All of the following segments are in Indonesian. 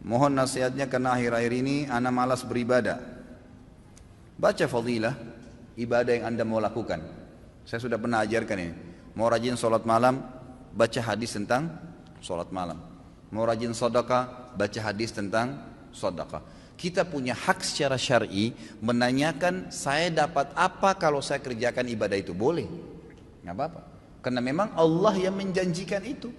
Mohon nasihatnya karena akhir-akhir ini ana malas beribadah. Baca fadilah ibadah yang anda mau lakukan. Saya sudah pernah ajarkan ini. Mau rajin sholat malam, baca hadis tentang sholat malam. Mau rajin sedekah, baca hadis tentang sedekah. Kita punya hak secara syar'i menanyakan saya dapat apa kalau saya kerjakan ibadah itu. Boleh, nggak apa-apa. Karena memang Allah yang menjanjikan itu,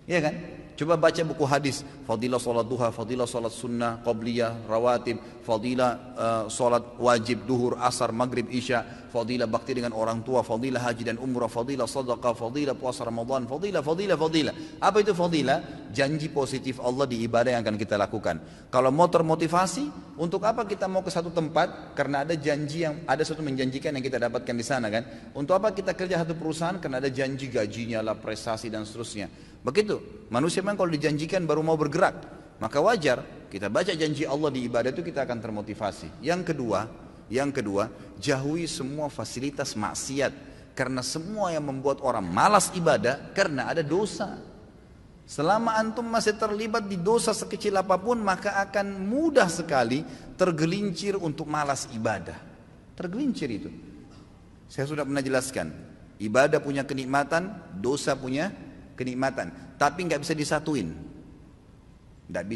ya kan? Coba baca buku hadis, fadilah sholat duha, fadilah sholat sunnah, qabliyah, rawatib, fadilah sholat wajib, duhur, asar, maghrib, isya, fadilah bakti dengan orang tua, fadilah haji dan umrah, fadilah sadaqah, fadilah puasa Ramadan, fadilah. Apa itu fadilah? Janji positif Allah di ibadah yang akan kita lakukan. Kalau mau termotivasi, untuk apa kita mau ke satu tempat? Karena ada janji yang, ada sesuatu menjanjikan yang kita dapatkan di sana kan. Untuk apa kita kerja satu perusahaan? Karena ada janji gajinya lah, prestasi dan seterusnya. Begitu, manusia memang kalau dijanjikan baru mau bergerak. Maka wajar kita baca janji Allah di ibadah itu kita akan termotivasi. Yang kedua, jauhi semua fasilitas maksiat. Karena semua yang membuat orang malas ibadah karena ada dosa. Selama antum masih terlibat di dosa sekecil apapun, maka akan mudah sekali tergelincir untuk malas ibadah. Tergelincir itu. Saya sudah pernah jelaskan, ibadah punya kenikmatan, dosa punya kenikmatan, tapi nggak bisa disatuin, tidak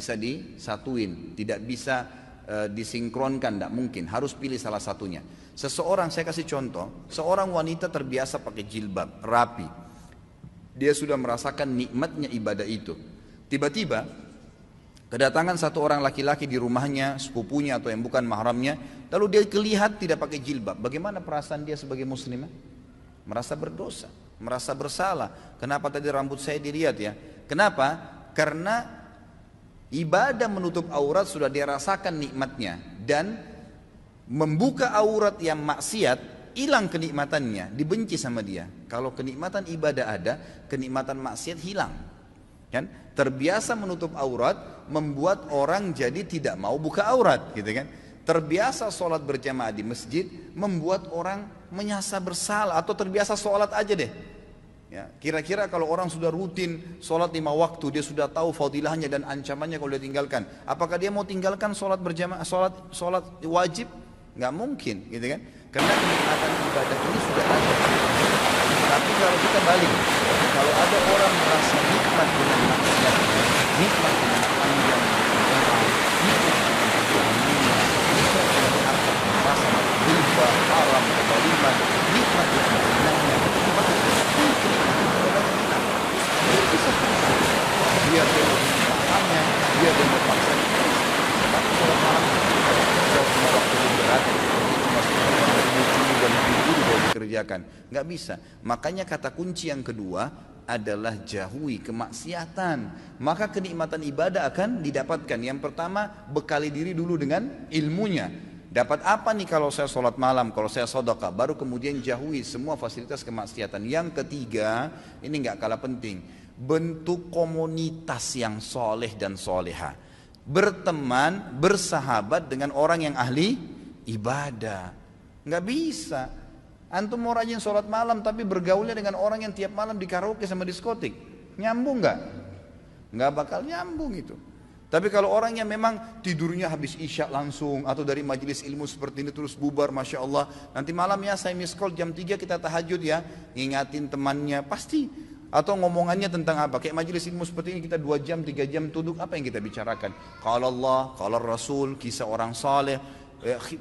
bisa disinkronkan, tidak mungkin, harus pilih salah satunya. Seseorang, saya kasih contoh, seorang wanita terbiasa pakai jilbab, rapi, dia sudah merasakan nikmatnya ibadah itu. Tiba-tiba kedatangan satu orang laki-laki di rumahnya, sepupunya atau yang bukan mahramnya, lalu dia kelihatan tidak pakai jilbab. Bagaimana perasaan dia sebagai muslimah? Merasa berdosa, merasa bersalah. Kenapa tadi rambut saya dilihat ya? Kenapa? Karena ibadah menutup aurat sudah dia rasakan nikmatnya, dan membuka aurat yang maksiat hilang kenikmatannya, dibenci sama dia. Kalau kenikmatan ibadah ada, kenikmatan maksiat hilang. Kan? Terbiasa menutup aurat membuat orang jadi tidak mau buka aurat, gitu kan? Terbiasa sholat berjamaah di masjid membuat orang menyasa bersalah, atau terbiasa sholat aja deh. Ya, kira-kira kalau orang sudah rutin sholat 5 waktu, dia sudah tahu fadilahnya dan ancamannya kalau dia tinggalkan, apakah dia mau tinggalkan sholat berjamaah, sholat wajib? Nggak mungkin, gitu kan? Karena kenikmatan ibadah ini sudah ada. Tapi kalau kita balik, kalau ada orang merasa nikmat dengan maksiat, nikmat dengan panjang, nikmat merasa riba, haram, kezaliman, nikmat dengan zinanya, nikmat dengan dia makannya, dia memaksa. Tapi kalau malam itu waktu berat, itu masih lucu dan buru dari dikerjakan, nggak bisa. Makanya kata kunci yang kedua adalah jauhi kemaksiatan. Maka kenikmatan ibadah akan didapatkan. Yang pertama, bekali diri dulu dengan ilmunya. Dapat apa nih kalau saya sholat malam, kalau saya sedekah, baru kemudian jauhi semua fasilitas kemaksiatan. Yang ketiga, ini nggak kalah penting, bentuk komunitas yang soleh dan soleha. Berteman, bersahabat dengan orang yang ahli ibadah. Nggak bisa. Antum mau rajin sholat malam tapi bergaulnya dengan orang yang tiap malam di karaoke sama diskotik, nyambung nggak? Nggak bakal nyambung itu. Tapi kalau orang yang memang tidurnya habis isya langsung, atau dari majelis ilmu seperti ini terus bubar, Masya Allah, nanti malam ya saya miss call jam 3 kita tahajud ya, ngingatin temannya, pasti. Atau ngomongannya tentang apa, kayak majelis ilmu seperti ini kita 2 jam, 3 jam duduk, apa yang kita bicarakan? Qala Allah, qala Rasul, kisah orang saleh,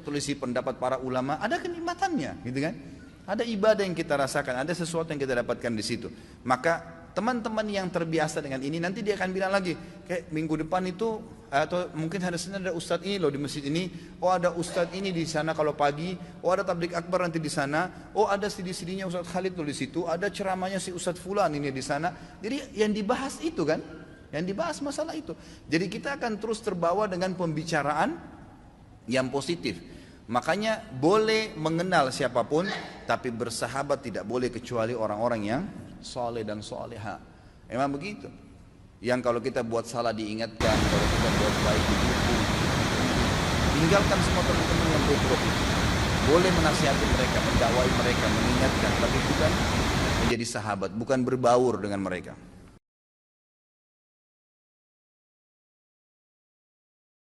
tulisi pendapat para ulama, ada kenikmatannya, gitu kan? Ada ibadah yang kita rasakan, ada sesuatu yang kita dapatkan di situ. Maka teman-teman yang terbiasa dengan ini, nanti dia akan bilang lagi, kayak minggu depan itu, atau mungkin hari Senin ada ustadz ini loh di masjid ini, oh ada ustadz ini di sana kalau pagi, oh ada tablik akbar nanti di sana, oh ada CD-CD-nya Ustadz Khalid tuh di situ, ada ceramahnya si Ustadz Fulan ini di sana. Jadi yang dibahas itu kan, yang dibahas masalah itu. Jadi kita akan terus terbawa dengan pembicaraan yang positif. Makanya boleh mengenal siapapun, tapi bersahabat tidak boleh kecuali orang-orang yang soleh dan soleha. Emang begitu. Yang kalau kita buat salah diingatkan, kalau kita buat baik didukung. Tinggalkan semua teman-teman yang bobrok. Boleh menasihati mereka, mendakwai mereka, mengingatkan, tapi bukan menjadi sahabat, bukan berbaur dengan mereka.